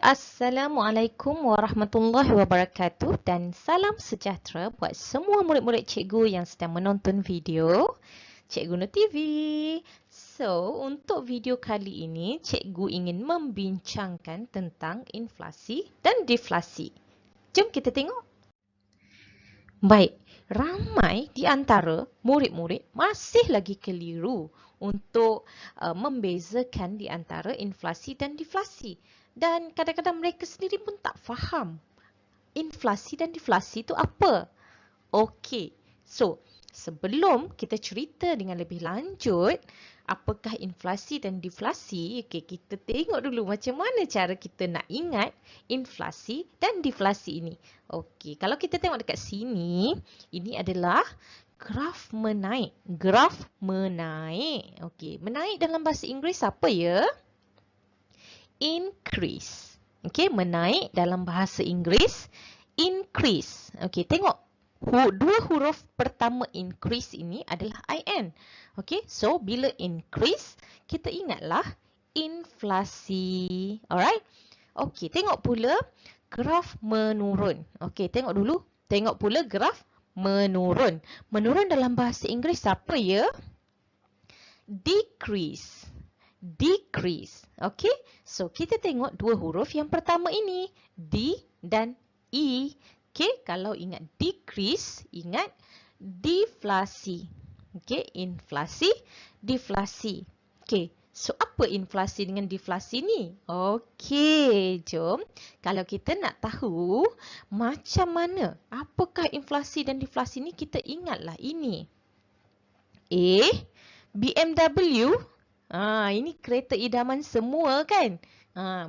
Assalamualaikum warahmatullahi wabarakatuh dan salam sejahtera buat semua murid-murid cikgu yang sedang menonton video Cikgu Nur TV. So, untuk video kali ini, cikgu ingin membincangkan tentang inflasi dan deflasi. Jom kita tengok. Baik, ramai di antara murid-murid masih lagi keliru untuk membezakan di antara inflasi dan deflasi. Dan kadang-kadang mereka sendiri pun tak faham inflasi dan deflasi itu apa. Okey, so sebelum kita cerita dengan lebih lanjut apakah inflasi dan deflasi, kita tengok dulu macam mana cara kita nak ingat inflasi dan deflasi ini. Okey, kalau kita tengok dekat sini, ini adalah graf menaik. Graf menaik. Okey, menaik dalam bahasa Inggeris apa ya? Increase. Okey, menaik dalam bahasa Inggeris increase. Okey, tengok dua huruf pertama increase ini adalah IN. Okey, so bila increase kita ingatlah inflasi. Alright? Okey, tengok pula graf menurun. Okey, tengok dulu. Tengok pula graf menurun. Menurun dalam bahasa Inggeris apa ya? Decrease. Decrease. Okey, so kita tengok dua huruf yang pertama ini, D dan E. Okey, kalau ingat decrease, ingat deflasi. Okey, inflasi, deflasi. Okey, so apa inflasi dengan deflasi ni? Okey, jom. Kalau kita nak tahu macam mana, apakah inflasi dan deflasi ni, kita ingatlah ini. A, BMW. Ini kereta idaman semua kan?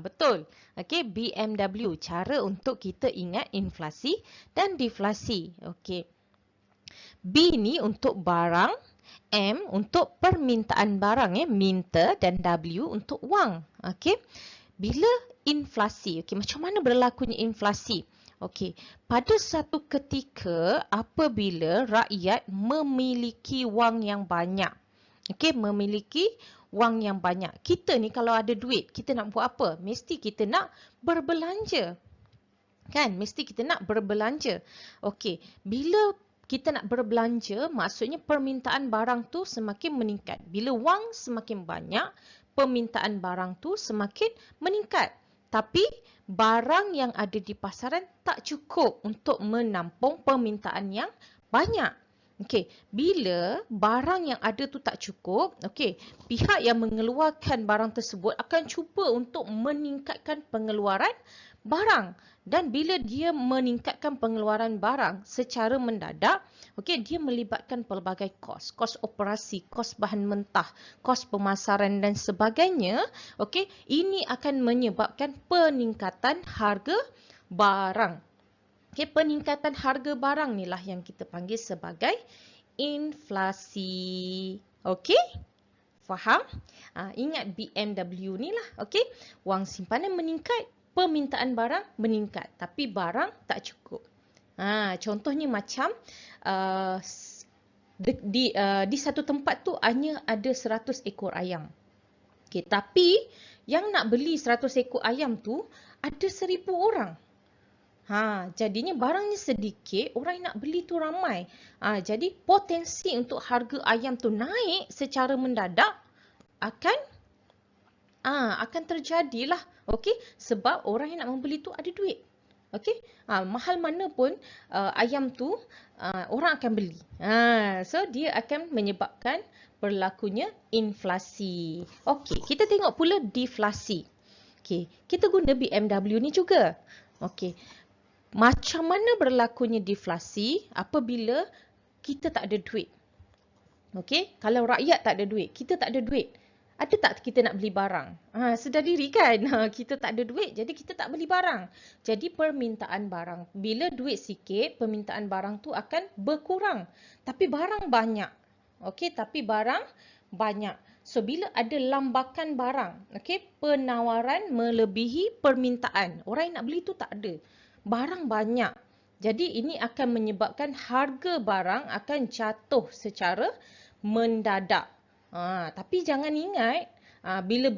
Betul. Okey, BMW. Cara untuk kita ingat inflasi dan deflasi. Okey. B ni untuk barang, M untuk permintaan barang, minta, dan W untuk wang. Okey. Bila inflasi, okey, macam mana berlakunya inflasi? Okey, pada satu ketika apabila rakyat memiliki wang yang banyak. Okey, memiliki wang yang banyak. Kita ni kalau ada duit, kita nak buat apa? Mesti kita nak berbelanja. Kan? Mesti kita nak berbelanja. Okey, bila kita nak berbelanja, maksudnya permintaan barang tu semakin meningkat. Bila wang semakin banyak, permintaan barang tu semakin meningkat. Tapi barang yang ada di pasaran tak cukup untuk menampung permintaan yang banyak. Okey, bila barang yang ada tu tak cukup, okey, pihak yang mengeluarkan barang tersebut akan cuba untuk meningkatkan pengeluaran barang. Dan bila dia meningkatkan pengeluaran barang secara mendadak, okey, dia melibatkan pelbagai kos, kos operasi, kos bahan mentah, kos pemasaran dan sebagainya. Okey, ini akan menyebabkan peningkatan harga barang. Okay, peningkatan harga barang ni lah yang kita panggil sebagai inflasi. Okey? Faham? Ingat BMW ni lah. Okey? Wang simpanan meningkat, permintaan barang meningkat. Tapi barang tak cukup. Contohnya macam di satu tempat tu hanya ada 100 ekor ayam. Okay, tapi yang nak beli 100 ekor ayam tu ada 1000 orang. Jadinya barangnya sedikit, orang yang nak beli tu ramai. Jadi potensi untuk harga ayam tu naik secara mendadak akan terjadilah. Okey, sebab orang yang nak membeli tu ada duit. Okey, mahal mana pun ayam tu orang akan beli. So dia akan menyebabkan berlakunya inflasi. Okey, kita tengok pula deflasi. Okey, kita guna BMW ni juga. Okey. Macam mana berlakunya deflasi apabila kita tak ada duit? Okey, kalau rakyat tak ada duit, kita tak ada duit. Ada tak kita nak beli barang? Sedar diri kan? Kita tak ada duit, jadi kita tak beli barang. Jadi permintaan barang. Bila duit sikit, permintaan barang tu akan berkurang. Tapi barang banyak. Okey, tapi barang banyak. So, bila ada lambakan barang, okey, penawaran melebihi permintaan. Orang yang nak beli tu tak ada. Barang banyak. Jadi ini akan menyebabkan harga barang akan jatuh secara mendadak. Tapi jangan ingat Bila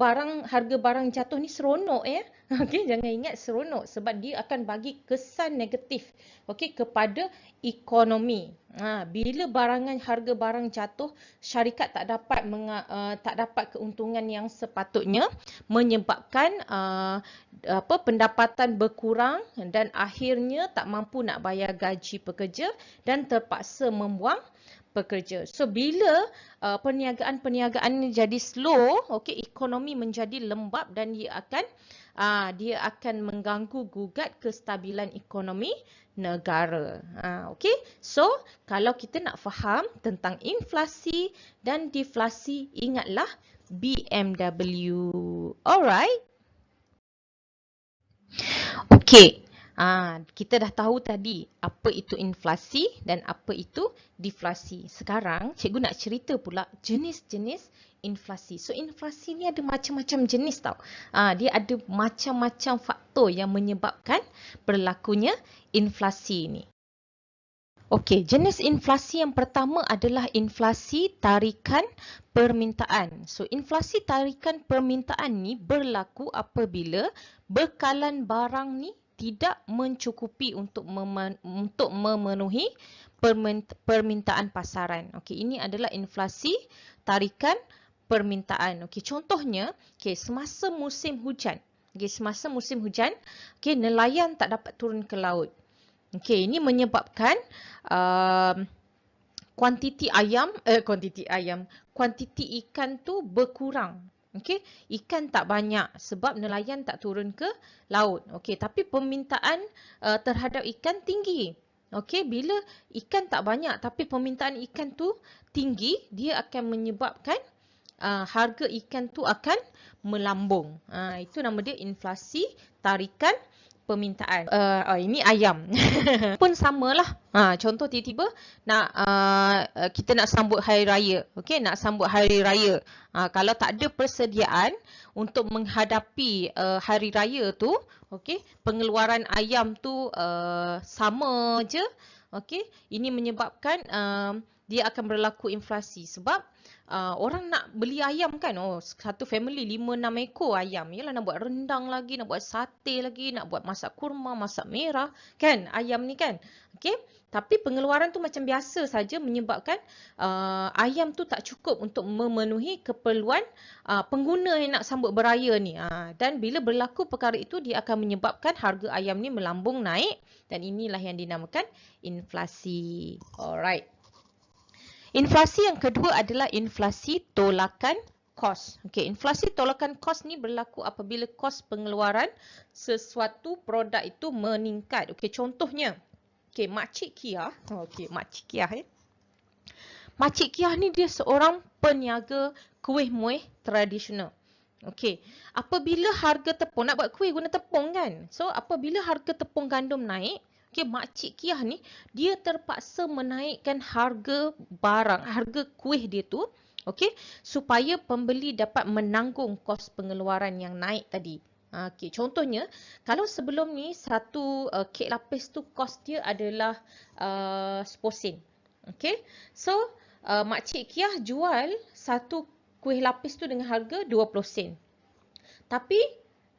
harga barang jatuh ni seronok ya. Okey, jangan ingat seronok sebab dia akan bagi kesan negatif okey kepada ekonomi. Bila harga barang jatuh, syarikat tak dapat keuntungan yang sepatutnya, menyebabkan pendapatan berkurang dan akhirnya tak mampu nak bayar gaji pekerja dan terpaksa membuang pekerja. So bila perniagaan ni jadi slow, okey, ekonomi menjadi lembab dan dia akan mengganggu gugat kestabilan ekonomi negara. Okey. So kalau kita nak faham tentang inflasi dan deflasi, ingatlah BMW. Alright. Okey. Kita dah tahu tadi apa itu inflasi dan apa itu deflasi. Sekarang cikgu nak cerita pula jenis-jenis inflasi. So inflasi ni ada macam-macam jenis tau. Dia ada macam-macam faktor yang menyebabkan berlakunya inflasi ni. Okey, jenis inflasi yang pertama adalah inflasi tarikan permintaan. So inflasi tarikan permintaan ni berlaku apabila bekalan barang ni tidak mencukupi untuk memenuhi permintaan pasaran. Okey, ini adalah inflasi tarikan permintaan. Okey, contohnya, semasa musim hujan. Okey, nelayan tak dapat turun ke laut. Okey, ini menyebabkan kuantiti ikan tu berkurang. Okey, ikan tak banyak sebab nelayan tak turun ke laut. Okey, tapi permintaan terhadap ikan tinggi. Okey, bila ikan tak banyak tapi permintaan ikan tu tinggi, dia akan menyebabkan harga ikan tu akan melambung. Itu nama dia inflasi tarikan permintaan. Ini ayam. Pun samalah. Contoh tiba-tiba kita nak sambut hari raya. Okey, nak sambut hari raya. Kalau tak ada persediaan untuk menghadapi hari raya tu, okey, pengeluaran ayam tu sama je. Okey, ini menyebabkan dia akan berlaku inflasi sebab orang nak beli ayam kan. Satu family 5-6 ekor ayam. Yalah, nak buat rendang lagi, nak buat sate lagi, nak buat masak kurma, masak merah kan, ayam ni kan. Okey, tapi pengeluaran tu macam biasa saja menyebabkan ayam tu tak cukup untuk memenuhi keperluan pengguna yang nak sambut beraya ni. Dan bila berlaku perkara itu, dia akan menyebabkan harga ayam ni melambung naik dan inilah yang dinamakan inflasi. Alright. Inflasi yang kedua adalah inflasi tolakan kos. Okey, inflasi tolakan kos ni berlaku apabila kos pengeluaran sesuatu produk itu meningkat. Okey, contohnya, Makcik Kia. Makcik Kia Makcik Kia ni dia seorang peniaga kuih muih tradisional. Okey, apabila harga tepung, nak buat kuih guna tepung kan. So apabila harga tepung gandum naik, Makcik Kia ni dia terpaksa menaikkan harga kuih dia tu, supaya pembeli dapat menanggung kos pengeluaran yang naik tadi. Contohnya, kalau sebelum ni satu kek lapis tu kos dia adalah 10 sen. So Makcik Kia jual satu kuih lapis tu dengan harga 20 sen. Tapi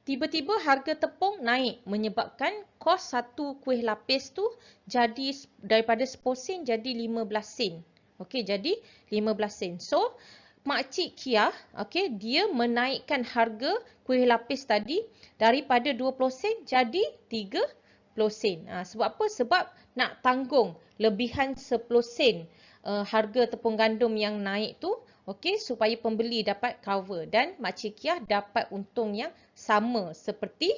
tiba-tiba harga tepung naik menyebabkan kos satu kuih lapis tu jadi daripada 10 sen jadi 15 sen. Jadi 15 sen. So Makcik Kia, dia menaikkan harga kuih lapis tadi daripada 20 sen jadi 30 sen. Sebab apa? Sebab nak tanggung lebihan 10 sen harga tepung gandum yang naik tu, supaya pembeli dapat cover dan Makcik Kia dapat untung yang sama seperti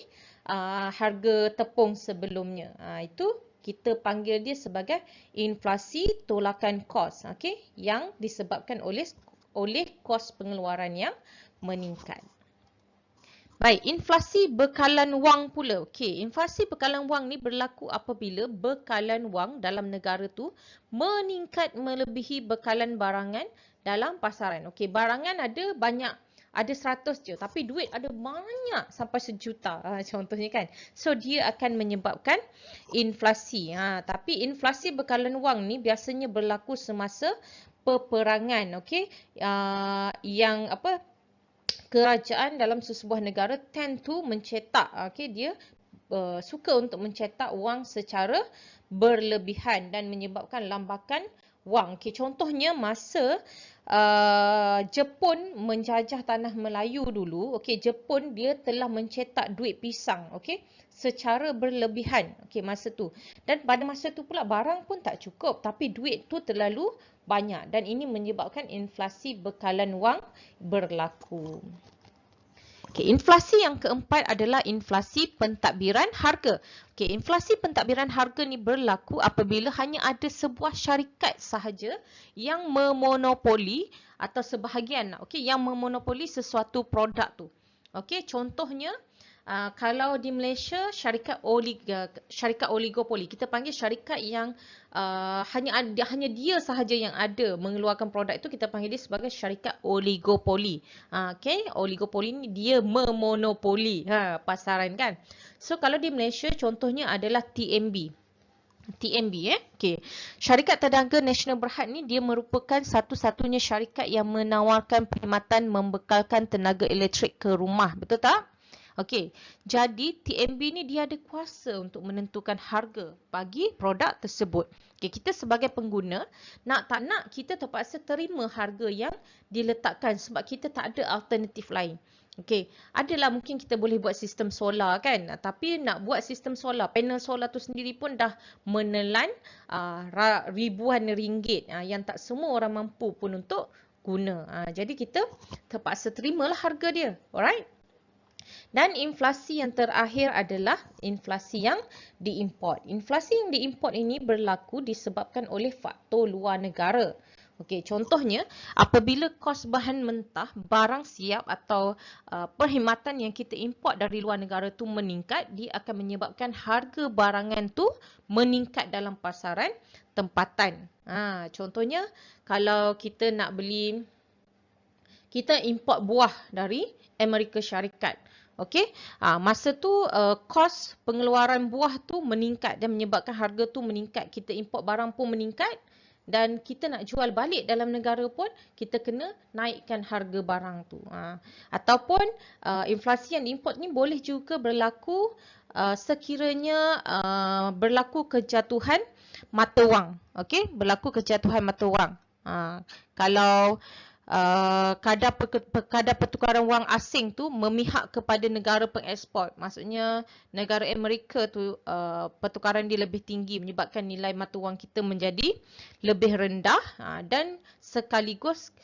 harga tepung sebelumnya. Itu kita panggil dia sebagai inflasi tolakan kos, yang disebabkan oleh kos pengeluaran yang meningkat. Baik, inflasi bekalan wang pula. Inflasi bekalan wang ni berlaku apabila bekalan wang dalam negara tu meningkat melebihi bekalan barangan dalam pasaran. Barangan ada banyak, ada 100 je, tapi duit ada banyak sampai 1 juta. Contohnya kan. So dia akan menyebabkan inflasi. Tapi inflasi bekalan wang ni biasanya berlaku semasa peperangan, kerajaan dalam sesebuah negara tend to mencetak, okey, dia suka untuk mencetak wang secara berlebihan dan menyebabkan lambakan wang. Okey, contohnya masa Jepun menjajah tanah Melayu dulu, okey, Jepun dia telah mencetak duit pisang, okey, secara berlebihan, okey, masa tu. Dan pada masa tu pula barang pun tak cukup, tapi duit tu terlalu banyak dan ini menyebabkan inflasi bekalan wang berlaku. Okay, inflasi yang keempat adalah inflasi pentadbiran harga. Okay, inflasi pentadbiran harga ni berlaku apabila hanya ada sebuah syarikat sahaja yang memonopoli atau sebahagian, okay, yang memonopoli sesuatu produk tu. Okay, contohnya kalau di Malaysia syarikat oligopoli, kita panggil syarikat yang hanya dia sahaja yang ada mengeluarkan produk itu, kita panggil dia sebagai syarikat oligopoli. Okay, oligopoli ni dia memonopoli pasaran kan. So kalau di Malaysia contohnya adalah TMB. Okay. Syarikat Tenaga Nasional Berhad ni dia merupakan satu-satunya syarikat yang menawarkan perkhidmatan membekalkan tenaga elektrik ke rumah, betul tak? Okey, jadi TMB ni dia ada kuasa untuk menentukan harga bagi produk tersebut. Okey, kita sebagai pengguna, nak tak nak kita terpaksa terima harga yang diletakkan sebab kita tak ada alternatif lain. Okey, adalah mungkin kita boleh buat sistem solar kan, tapi nak buat sistem solar, panel solar tu sendiri pun dah menelan ribuan ringgit yang tak semua orang mampu pun untuk guna. Jadi kita terpaksa terimalah harga dia. Alright? Dan inflasi yang terakhir adalah inflasi yang diimport. Inflasi yang diimport ini berlaku disebabkan oleh faktor luar negara. Okey, contohnya apabila kos bahan mentah, barang siap atau perkhidmatan yang kita import dari luar negara tu meningkat, dia akan menyebabkan harga barangan tu meningkat dalam pasaran tempatan. Contohnya kalau kita nak beli, kita import buah dari Amerika Syarikat. Okey, masa tu kos pengeluaran buah tu meningkat dan menyebabkan harga tu meningkat. Kita import barang pun meningkat dan kita nak jual balik dalam negara pun kita kena naikkan harga barang tu. Ataupun inflasi yang diimport ni boleh juga berlaku sekiranya berlaku kejatuhan mata wang. Okey, berlaku kejatuhan mata wang. Kalau kadar pertukaran wang asing tu memihak kepada negara pengeksport. Maksudnya negara Amerika tu pertukaran dia lebih tinggi menyebabkan nilai mata wang kita menjadi lebih rendah dan sekaligus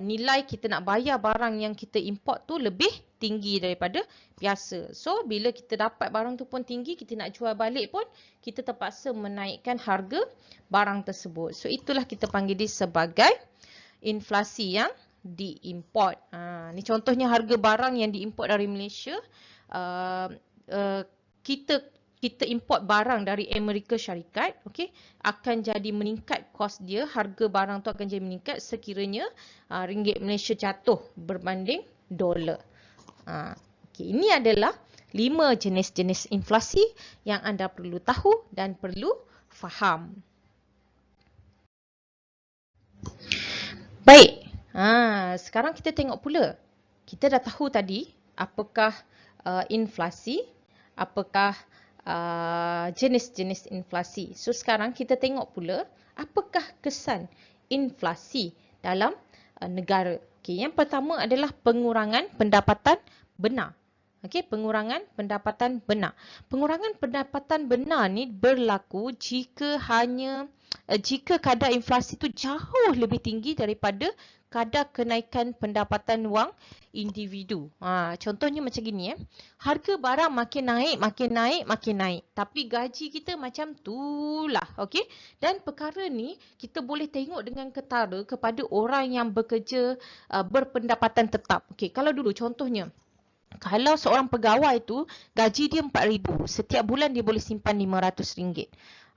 nilai kita nak bayar barang yang kita import tu lebih tinggi daripada biasa. So bila kita dapat barang tu pun tinggi, kita nak jual balik pun kita terpaksa menaikkan harga barang tersebut. So itulah kita panggil dia sebagai inflasi yang diimport. Ni contohnya harga barang yang diimport dari Malaysia. Kita import barang dari Amerika Syarikat, okey, akan jadi meningkat kos dia, harga barang tu akan jadi meningkat sekiranya ringgit Malaysia jatuh berbanding dolar. Okey, ini adalah 5 jenis-jenis inflasi yang anda perlu tahu dan perlu faham. Baik, sekarang kita tengok pula. Kita dah tahu tadi apakah inflasi, apakah jenis-jenis inflasi. So sekarang kita tengok pula apakah kesan inflasi dalam negara. Okay, yang pertama adalah pengurangan pendapatan benar. Okey, pengurangan pendapatan benar. Pengurangan pendapatan benar ni berlaku jika kadar inflasi tu jauh lebih tinggi daripada kadar kenaikan pendapatan wang individu. Contohnya macam gini harga barang makin naik. Tapi gaji kita macam tu lah. Okey? Dan perkara ni kita boleh tengok dengan ketara kepada orang yang bekerja berpendapatan tetap. Okey, kalau dulu contohnya kalau seorang pegawai tu gaji dia RM4,000, setiap bulan dia boleh simpan RM500.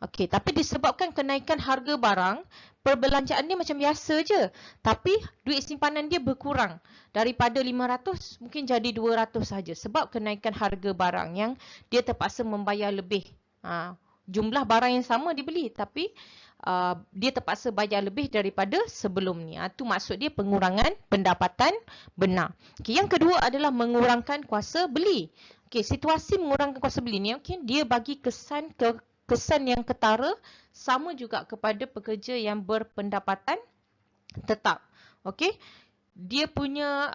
Okey, tapi disebabkan kenaikan harga barang, perbelanjaan dia macam biasa je. Tapi duit simpanan dia berkurang. Daripada RM500 mungkin jadi RM200 saja sebab kenaikan harga barang yang dia terpaksa membayar lebih. Jumlah barang yang sama dibeli tapi dia terpaksa bayar lebih daripada sebelum ni. Itu maksud dia pengurangan pendapatan benar. Okay, yang kedua adalah mengurangkan kuasa beli. Okay, situasi mengurangkan kuasa beli ni, okay, dia bagi kesan yang ketara sama juga kepada pekerja yang berpendapatan tetap. Okay, dia punya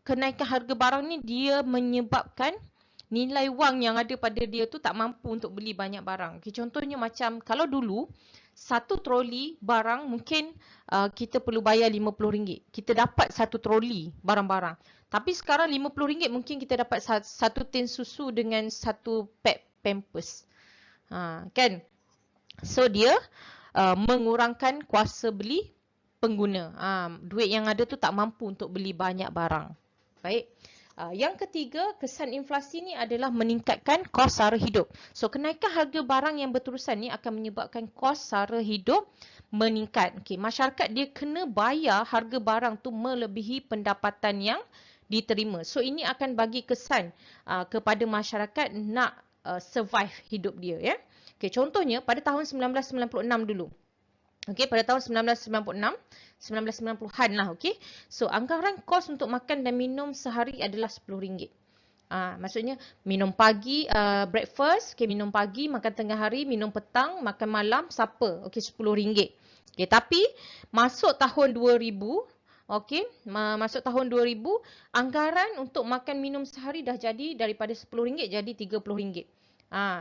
kenaikan harga barang ni dia menyebabkan nilai wang yang ada pada dia tu tak mampu untuk beli banyak barang. Okay, contohnya macam kalau dulu satu troli barang mungkin kita perlu bayar RM50. Kita dapat satu troli barang-barang. Tapi sekarang RM50 mungkin kita dapat satu tin susu dengan satu pack Pampers. Kan? So dia mengurangkan kuasa beli pengguna. Duit yang ada tu tak mampu untuk beli banyak barang. Baik. Yang ketiga, kesan inflasi ni adalah meningkatkan kos sara hidup. So, kenaikan harga barang yang berterusan ni akan menyebabkan kos sara hidup meningkat. Okay, masyarakat dia kena bayar harga barang tu melebihi pendapatan yang diterima. So, ini akan bagi kesan kepada masyarakat nak survive hidup dia. Ya. Okay, contohnya pada tahun 1996 dulu. Okey, pada tahun 1996, 1990-an lah, okey. So, anggaran kos untuk makan dan minum sehari adalah RM10. Maksudnya, minum pagi, breakfast, okey, minum pagi, makan tengah hari, minum petang, makan malam, supper, okey, RM10. Okey, tapi masuk tahun 2000, okey, masuk tahun 2000, anggaran untuk makan minum sehari dah jadi daripada RM10 jadi RM30.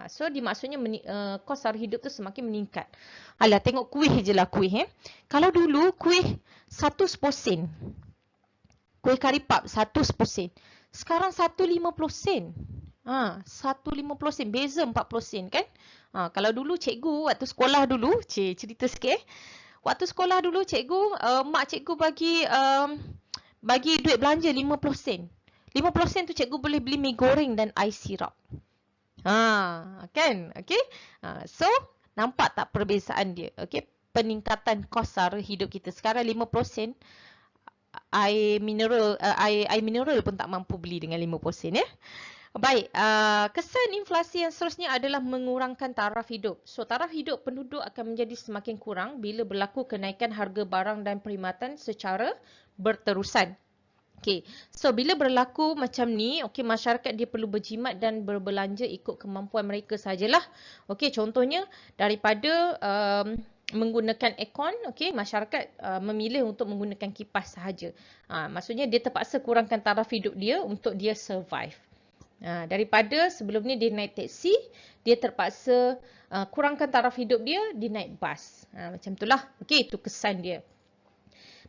So dimaksudnya kos sara hidup tu semakin meningkat. Alah, tengok kuih je lah kuih. Kalau dulu kuih 1 sen. Kuih kari pap 1 sen. Sekarang 1.50 sen. 1.50 sen. Beza 40 sen kan? Kalau dulu cikgu waktu sekolah dulu, cerita sikit. Waktu sekolah dulu cikgu, mak cikgu bagi duit belanja 50 sen. 50 sen tu cikgu boleh beli mi goreng dan ais sirap. Kan? Okay. So, nampak tak perbezaan dia? Okay. Peningkatan kos sara hidup kita. Sekarang 50 sen, air mineral pun tak mampu beli dengan 50 sen. Ya? Baik, kesan inflasi yang seterusnya adalah mengurangkan taraf hidup. So, taraf hidup penduduk akan menjadi semakin kurang bila berlaku kenaikan harga barang dan perkhidmatan secara berterusan. Okay, so bila berlaku macam ni, okay, masyarakat dia perlu berjimat dan berbelanja ikut kemampuan mereka sajalah. Okay, contohnya daripada menggunakan aircon, okay, masyarakat memilih untuk menggunakan kipas sahaja. Maksudnya dia terpaksa kurangkan taraf hidup dia untuk dia survive. Daripada sebelum ni dia naik teksi, dia terpaksa kurangkan taraf hidup dia naik bas. Macam itulah. Okay, itu kesan dia.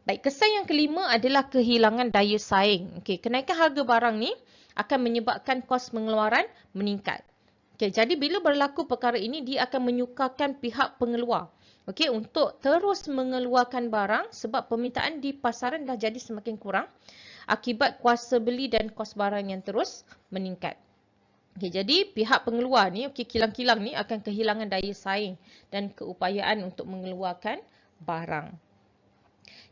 Baik, kesan yang kelima adalah kehilangan daya saing. Okey, kenaikan harga barang ni akan menyebabkan kos pengeluaran meningkat. Okey, jadi bila berlaku perkara ini, dia akan menyukarkan pihak pengeluar, okey, untuk terus mengeluarkan barang sebab permintaan di pasaran dah jadi semakin kurang akibat kuasa beli dan kos barang yang terus meningkat. Okey, jadi pihak pengeluar ni, okey, kilang-kilang ni akan kehilangan daya saing dan keupayaan untuk mengeluarkan barang.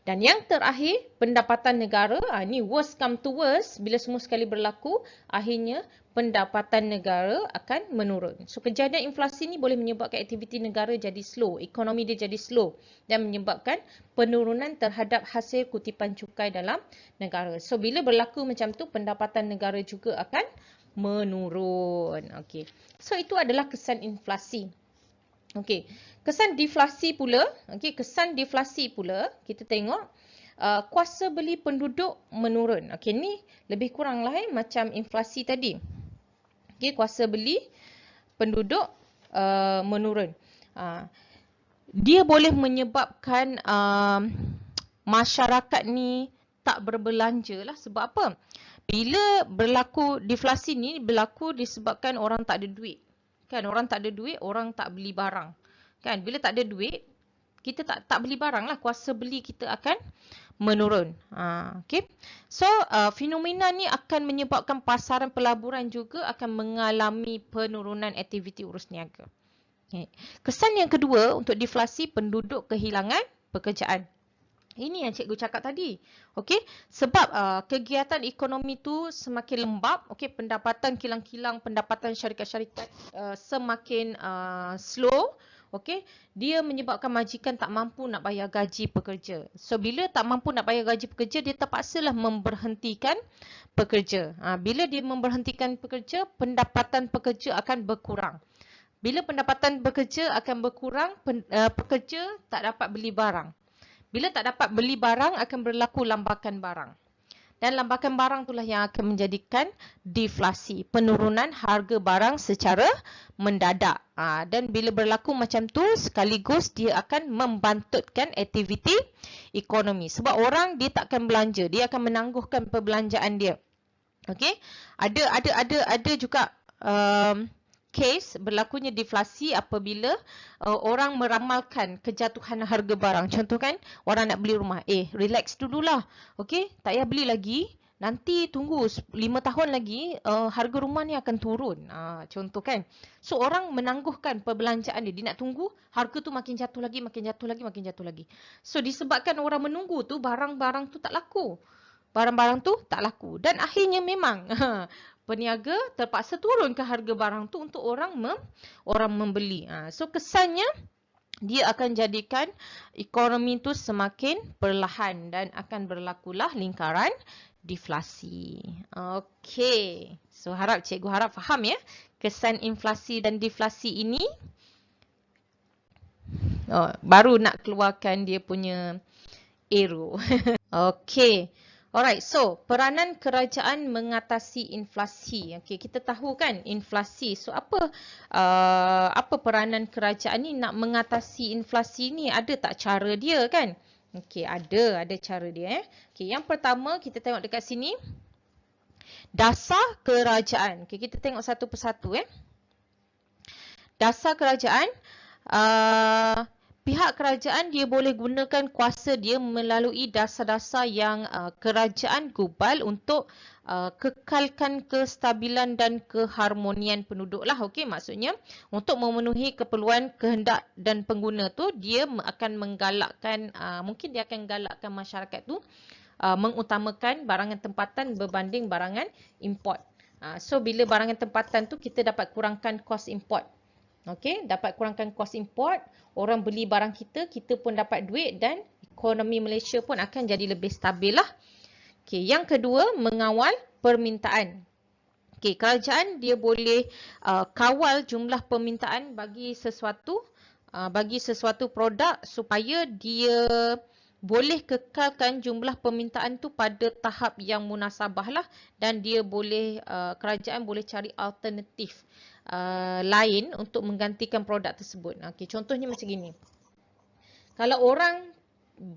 Dan yang terakhir, pendapatan negara. Ini worst come to worst. Bila semua sekali berlaku, akhirnya pendapatan negara akan menurun. So, kejadian inflasi ni boleh menyebabkan aktiviti negara jadi slow. Ekonomi dia jadi slow. Dan menyebabkan penurunan terhadap hasil kutipan cukai dalam negara. So, bila berlaku macam tu, pendapatan negara juga akan menurun. Okay. So, itu adalah kesan inflasi. Okey, kesan deflasi pula. Okey, kesan deflasi pula kita tengok kuasa beli penduduk menurun. Okey, ni lebih kurang lah macam inflasi tadi. Okey, kuasa beli penduduk menurun. Dia boleh menyebabkan masyarakat ni tak berbelanja lah. Sebab apa? Bila berlaku deflasi ni berlaku disebabkan orang tak ada duit. Kan, orang tak ada duit, orang tak beli barang. Kan, bila tak ada duit, kita tak beli barang lah. Kuasa beli kita akan menurun. Okay. So, fenomena ni akan menyebabkan pasaran pelaburan juga akan mengalami penurunan aktiviti urus niaga. Okay. Kesan yang kedua untuk deflasi, penduduk kehilangan pekerjaan. Ini yang cikgu cakap tadi. Okey, sebab kegiatan ekonomi tu semakin lembab, okey, pendapatan kilang-kilang, pendapatan syarikat-syarikat semakin slow, Okey, dia menyebabkan majikan tak mampu nak bayar gaji pekerja. So bila tak mampu nak bayar gaji pekerja, dia terpaksalah memberhentikan pekerja. Bila dia memberhentikan pekerja, pendapatan pekerja akan berkurang. Bila pendapatan pekerja akan berkurang, pekerja tak dapat beli barang. Bila tak dapat beli barang, akan berlaku lambakan barang. Dan lambakan barang itulah yang akan menjadikan deflasi, penurunan harga barang secara mendadak. Dan bila berlaku macam tu, sekaligus dia akan membantutkan aktiviti ekonomi. Sebab orang dia takkan belanja, dia akan menangguhkan perbelanjaan dia. Okey, ada juga case berlakunya deflasi apabila orang meramalkan kejatuhan harga barang. Contoh kan, orang nak beli rumah, relax dululah. Okey, tak payah beli lagi. Nanti tunggu 5 tahun lagi harga rumah ni akan turun. Contoh kan. So orang menangguhkan perbelanjaan dia. Dia nak tunggu harga tu makin jatuh lagi, makin jatuh lagi, makin jatuh lagi. So disebabkan orang menunggu tu, barang-barang tu tak laku. Barang-barang tu tak laku. Dan akhirnya memang peniaga terpaksa turunkan harga barang tu untuk orang membeli. So kesannya dia akan jadikan ekonomi tu semakin perlahan dan akan berlakulah lingkaran deflasi. Okey. So cikgu harap faham ya kesan inflasi dan deflasi ini. Baru nak keluarkan dia punya arrow. Okey. Alright, so peranan kerajaan mengatasi inflasi. Okey, kita tahu kan inflasi. So apa peranan kerajaan ni nak mengatasi inflasi ni? Ada tak cara dia kan? Okey, ada cara dia. Okey, yang pertama kita tengok dekat sini. Dasar kerajaan. Okey, kita tengok satu persatu Dasar kerajaan. Pihak kerajaan dia boleh gunakan kuasa dia melalui dasar-dasar yang kerajaan gubal untuk kekalkan kestabilan dan keharmonian penduduk lah. Okey, maksudnya untuk memenuhi keperluan kehendak dan pengguna tu, dia akan menggalakkan, mungkin dia akan galakkan masyarakat tu mengutamakan barangan tempatan berbanding barangan import. So bila barangan tempatan tu kita dapat kurangkan kos import. Okey, dapat kurangkan kos import, orang beli barang kita, kita pun dapat duit dan ekonomi Malaysia pun akan jadi lebih stabil lah. Okey, yang kedua, mengawal permintaan. Okey, kerajaan dia boleh kawal jumlah permintaan bagi sesuatu produk supaya dia boleh kekalkan jumlah permintaan tu pada tahap yang munasabah lah, dan dia boleh kerajaan boleh cari alternatif lain untuk menggantikan produk tersebut. Okey, contohnya macam gini. Kalau orang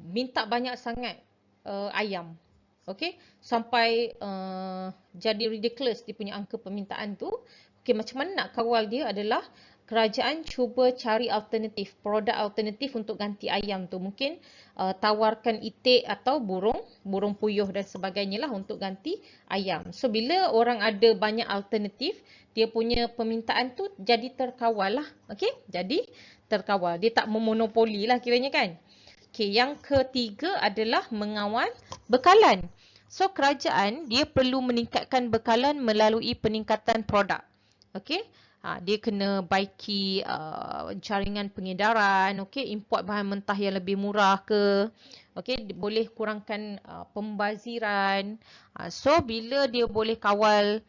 minta banyak sangat ayam, okey, sampai jadi ridiculous dia punya angka permintaan tu. Okey, macam mana nak kawal dia adalah kerajaan cuba cari alternatif, produk alternatif untuk ganti ayam tu. Mungkin tawarkan itik atau burung puyuh dan sebagainya lah untuk ganti ayam. So bila orang ada banyak alternatif, dia punya permintaan tu jadi terkawal lah. Okey, jadi terkawal. Dia tak memonopoli lah kiranya kan. Okey, yang ketiga adalah mengawal bekalan. So kerajaan dia perlu meningkatkan bekalan melalui peningkatan produk. Okey. Dia kena baiki jaringan pengedaran, okey, import bahan mentah yang lebih murah ke. Okey, boleh kurangkan pembaziran. So bila dia boleh kawal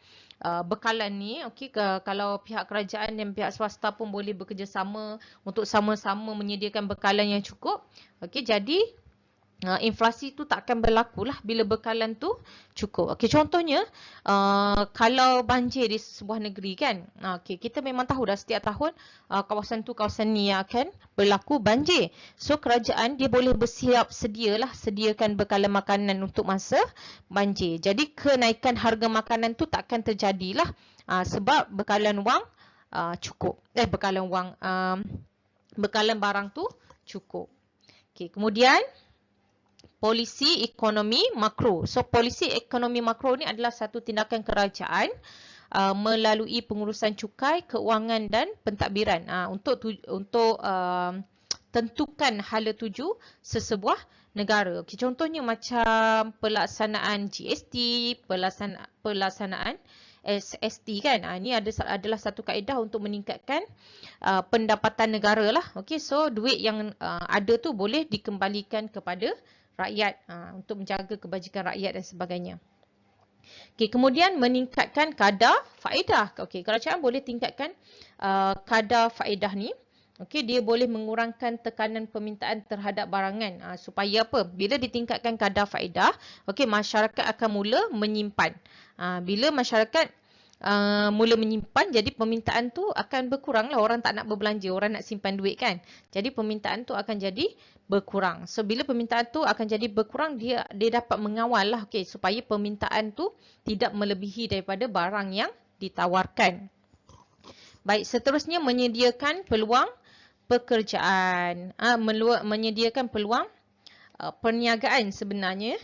bekalan ni, okey, kalau pihak kerajaan dan pihak swasta pun boleh bekerjasama untuk sama-sama menyediakan bekalan yang cukup. Okey, jadi inflasi tu tak akan berlaku lah bila bekalan tu cukup. Okey, contohnya kalau banjir di sebuah negeri kan. Okey, kita memang tahu dah setiap tahun kawasan tu kawasan ni akan berlaku banjir. So kerajaan dia boleh bersiap sedialah, sediakan bekalan makanan untuk masa banjir. Jadi kenaikan harga makanan tu tak akan terjadilah sebab bekalan wang cukup. Bekalan barang tu cukup. Okey, kemudian polisi ekonomi makro. So polisi ekonomi makro ni adalah satu tindakan kerajaan melalui pengurusan cukai, keuangan dan pentadbiran untuk tentukan hala tuju sesebuah negara. Okay, contohnya macam pelaksanaan GST, pelaksanaan SST kan. Ini adalah satu kaedah untuk meningkatkan pendapatan negara lah. Okey, so duit yang ada tu boleh dikembalikan kepada rakyat untuk menjaga kebajikan rakyat dan sebagainya. Okey, kemudian meningkatkan kadar faedah. Okey, kerajaan boleh tingkatkan kadar faedah ni. Okey, dia boleh mengurangkan tekanan permintaan terhadap barangan. Supaya apa? Bila ditingkatkan kadar faedah, okey, masyarakat akan mula menyimpan. Bila masyarakat mula menyimpan, jadi permintaan tu akan berkurang lah. Orang tak nak berbelanja, orang nak simpan duit kan. Jadi permintaan tu akan jadi berkurang. So bila permintaan tu akan jadi berkurang, dia dapat mengawal lah, okey, supaya permintaan tu tidak melebihi daripada barang yang ditawarkan. Baik, seterusnya menyediakan peluang pekerjaan. Menyediakan peluang perniagaan sebenarnya.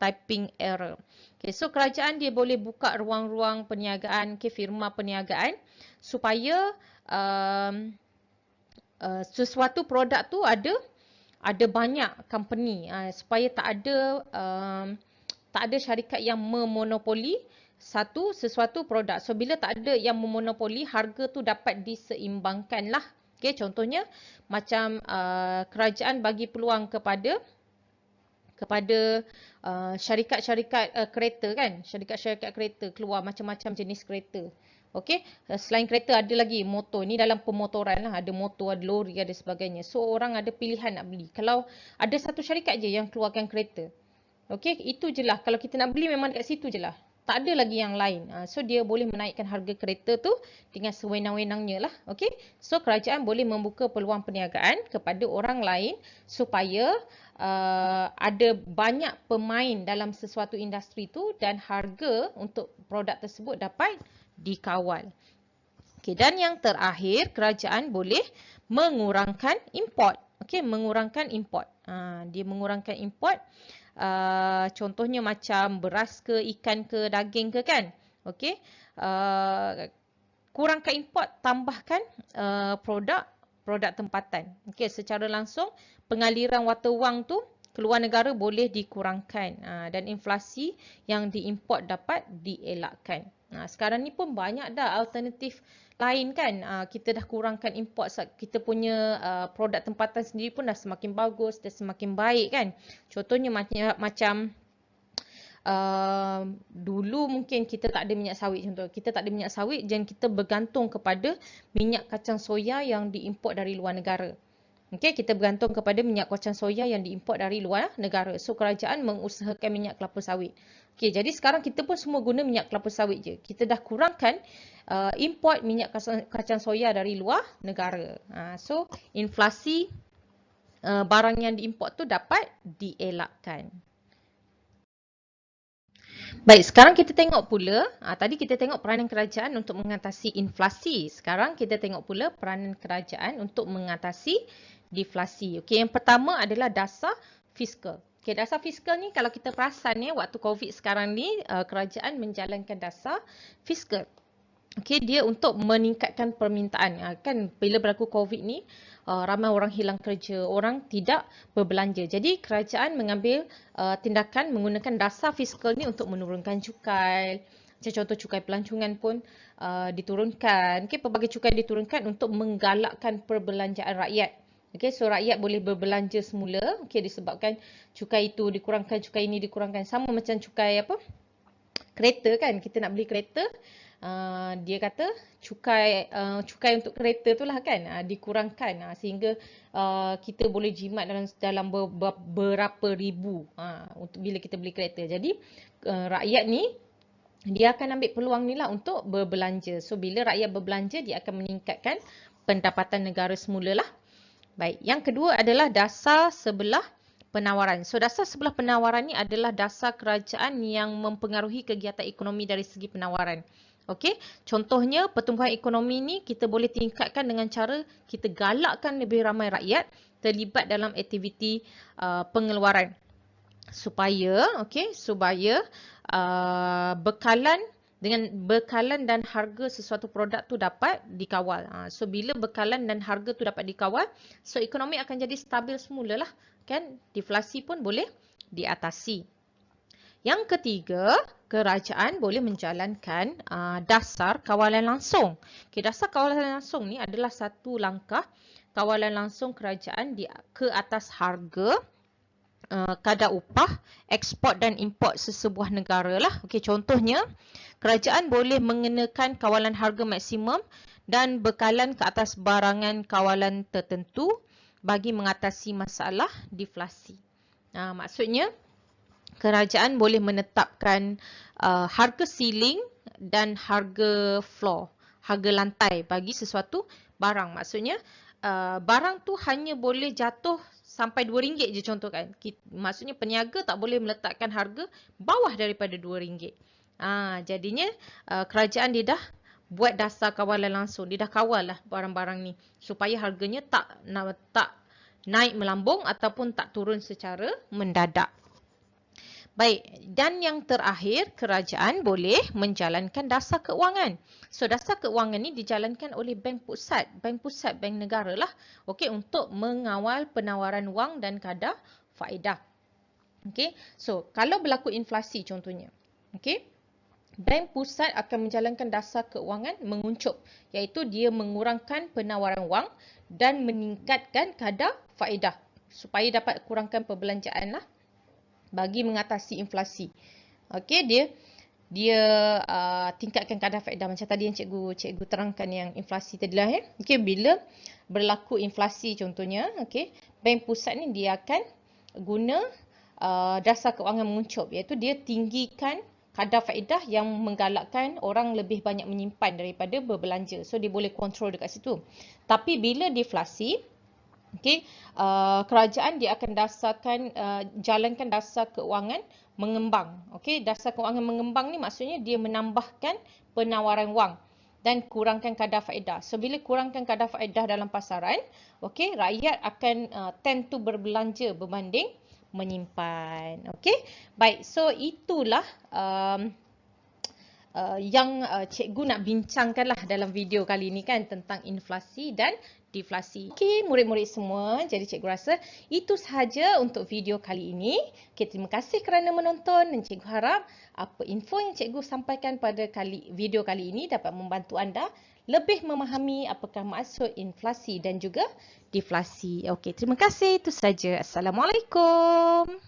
Typing error. Okay, so kerajaan dia boleh buka ruang-ruang perniagaan, firma perniagaan supaya sesuatu produk tu ada banyak company, supaya tak ada syarikat yang memonopoli sesuatu produk. So bila tak ada yang memonopoli, harga tu dapat diseimbangkan lah. Okay, contohnya macam kerajaan bagi peluang kepada syarikat-syarikat kereta kan. Syarikat-syarikat kereta keluar macam-macam jenis kereta. Okey, selain kereta ada lagi motor. Ni dalam pemotoran lah, ada motor, ada lori, ada sebagainya. So orang ada pilihan nak beli. Kalau ada satu syarikat je yang keluarkan kereta, okey, itu je lah. Kalau kita nak beli memang dekat situ je lah. Tak ada lagi yang lain. So dia boleh menaikkan harga kereta tu dengan sewenang-wenangnya lah. Okey, so kerajaan boleh membuka peluang perniagaan kepada orang lain supaya ada banyak pemain dalam sesuatu industri tu dan harga untuk produk tersebut dapat dikawal. Okey, dan yang terakhir, kerajaan boleh mengurangkan import. Okey, mengurangkan import. Dia mengurangkan import. Contohnya macam beras ke, ikan ke, daging ke kan. Okey, kurangkan import, tambahkan produk tempatan. Okey, secara langsung pengaliran wata wang tu keluar negara boleh dikurangkan dan inflasi yang diimport dapat dielakkan. Sekarang ni pun banyak dah alternatif lain kan. Kita dah kurangkan import, kita punya produk tempatan sendiri pun dah semakin bagus, dah semakin baik kan. Contohnya macam dulu mungkin kita tak ada minyak sawit, contoh kita tak ada minyak sawit dan kita bergantung kepada minyak kacang soya yang diimport dari luar negara. Okey, kita bergantung kepada minyak kacang soya yang diimport dari luar negara. So kerajaan mengusahakan minyak kelapa sawit. Okey, jadi sekarang kita pun semua guna minyak kelapa sawit je. Kita dah kurangkan import minyak kacang soya dari luar negara. So inflasi barang yang diimport tu dapat dielakkan. Baik, sekarang kita tengok pula, tadi kita tengok peranan kerajaan untuk mengatasi inflasi. Sekarang kita tengok pula peranan kerajaan untuk mengatasi deflasi. Okey, yang pertama adalah dasar fiskal. Okey, dasar fiskal ni kalau kita perasan waktu COVID sekarang ni, kerajaan menjalankan dasar fiskal. Okey, dia untuk meningkatkan permintaan. Kan bila berlaku COVID ni, ramai orang hilang kerja, orang tidak berbelanja. Jadi kerajaan mengambil tindakan menggunakan dasar fiskal ni untuk menurunkan cukai. Macam contoh cukai pelancongan pun diturunkan. Okey, pelbagai cukai diturunkan untuk menggalakkan perbelanjaan rakyat. Okey, so rakyat boleh berbelanja semula. Okey, disebabkan cukai itu dikurangkan, cukai ini dikurangkan. Sama macam cukai kereta kan, kita nak beli kereta. Dia kata cukai untuk kereta tu lah kan dikurangkan sehingga kita boleh jimat dalam berapa ribu untuk bila kita beli kereta. Jadi rakyat ni dia akan ambil peluang ni lah untuk berbelanja. So bila rakyat berbelanja, dia akan meningkatkan pendapatan negara semula lah. Baik, yang kedua adalah dasar sebelah penawaran. So dasar sebelah penawaran ni adalah dasar kerajaan yang mempengaruhi kegiatan ekonomi dari segi penawaran. Okey, contohnya pertumbuhan ekonomi ni kita boleh tingkatkan dengan cara kita galakkan lebih ramai rakyat terlibat dalam aktiviti pengeluaran supaya bekalan dan harga sesuatu produk tu dapat dikawal. So bila bekalan dan harga tu dapat dikawal, so ekonomi akan jadi stabil semula lah kan, deflasi pun boleh diatasi. Yang ketiga, kerajaan boleh menjalankan dasar kawalan langsung. Okay, dasar kawalan langsung ni adalah satu langkah kawalan langsung kerajaan ke atas harga, kadar upah, ekspor dan import sesebuah negara lah. Okey, contohnya, kerajaan boleh mengenakan kawalan harga maksimum dan bekalan ke atas barangan kawalan tertentu bagi mengatasi masalah deflasi. Maksudnya, kerajaan boleh menetapkan harga ceiling dan harga floor, harga lantai bagi sesuatu barang. Maksudnya, barang tu hanya boleh jatuh sampai RM2 je contoh kan. Maksudnya peniaga tak boleh meletakkan harga bawah daripada RM2. Jadinya kerajaan dia dah buat dasar kawalan langsung. Dia dah kawal lah barang-barang ni supaya harganya tak naik melambung ataupun tak turun secara mendadak. Baik, dan yang terakhir, kerajaan boleh menjalankan dasar keuangan. So, dasar keuangan ni dijalankan oleh bank pusat, bank negara lah. Okey, untuk mengawal penawaran wang dan kadar faedah. Okey, so kalau berlaku inflasi contohnya, okey, bank pusat akan menjalankan dasar keuangan menguncup, iaitu dia mengurangkan penawaran wang dan meningkatkan kadar faedah supaya dapat kurangkan perbelanjaan lah bagi mengatasi inflasi. Okey, dia tingkatkan kadar faedah macam tadi yang cikgu terangkan yang inflasi tadilah ya. Okey, bila berlaku inflasi contohnya, okey, bank pusat ni dia akan guna dasar keuangan menguncup, iaitu dia tinggikan kadar faedah yang menggalakkan orang lebih banyak menyimpan daripada berbelanja. So dia boleh kontrol dekat situ. Tapi bila deflasi, okey, kerajaan dia akan jalankan dasar keuangan mengembang. Okey, dasar keuangan mengembang ni maksudnya dia menambahkan penawaran wang dan kurangkan kadar faedah. So bila kurangkan kadar faedah dalam pasaran, okey, rakyat akan tend to berbelanja berbanding menyimpan. Okey, baik. So itulah yang cikgu nak bincangkan lah dalam video kali ni kan, tentang inflasi dan deflasi. Okey, murid-murid semua, jadi cikgu rasa itu sahaja untuk video kali ini. Okey, terima kasih kerana menonton dan cikgu harap apa info yang cikgu sampaikan pada video kali ini dapat membantu anda lebih memahami apakah maksud inflasi dan juga deflasi. Okey, terima kasih. Itu sahaja. Assalamualaikum.